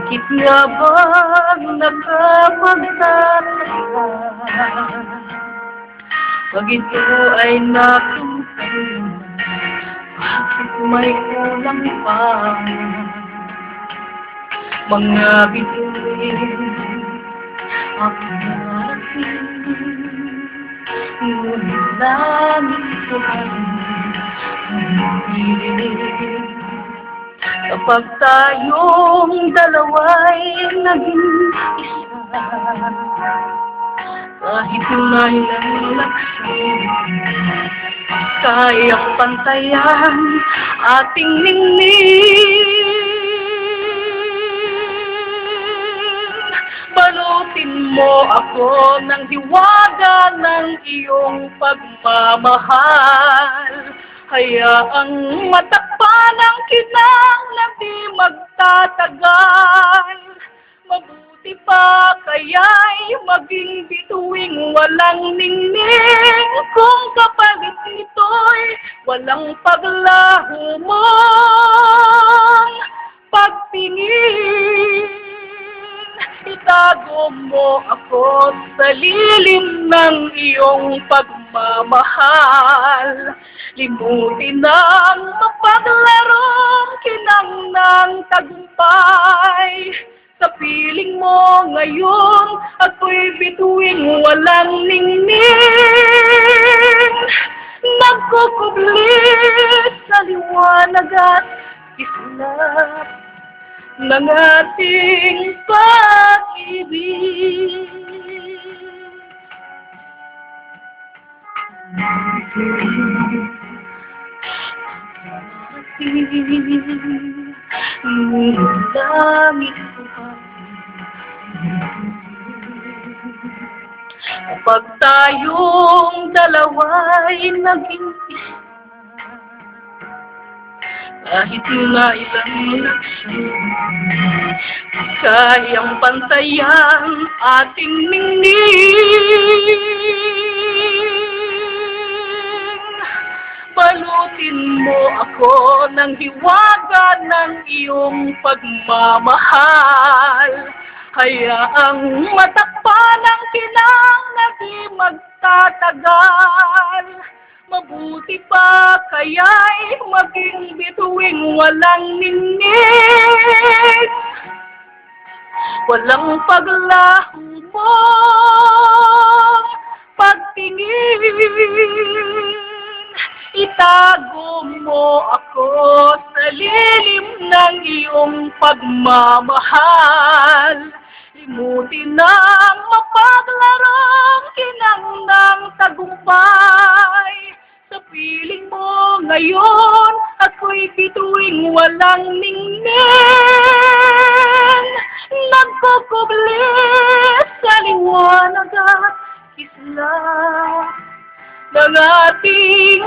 Bakit nga ba nakapagtataka? Pag ito ay nakamtan, bakit may kulang pa? Mga bituin aking narating, ngunit langit ko ay nanginig. Kapag tayong dalawa'y naging isa, kahit na ilang laksyon, kayang pantayan ating ningning. Balutin mo ako ng hiwaga ng iyong pagmamahal. Hayaang matakpan ang kinang na di magtatagal. Mabuti pa kaya'y maging bituing walang ningning, kung kapalit nito'y walang paglaho mong pagtingin. Itago mo ako sa lilim ng iyong pagmamahal. Limutin ang mapaglarong kinang ng tagumpay. Sa piling mo ngayon, ako'y bituing walang ningning. Nagkukublis sa liwanag at kislap ng ating pag-ibig. Ngunit langit ko kapag tayong dalawa'y naging isa, kahit na ilang laksyon, kayang pantayan ating ningning. Balutin mo ako ng hiwaga ng iyong pagmamahal. Hayaang matakpan ang kinang na di magtatagal. Mabuti pa kaya'y maging bituing walang ningning, walang paglaho mong pagtingin. Itago mo ako sa lilim ng iyong pagmamahal. Limutin ang mapaglarong kinang ng tagumpay. Sa piling mo ngayon, ako'y bituing walang ningning. Nagkukublis sa liwanag at kislap ng ating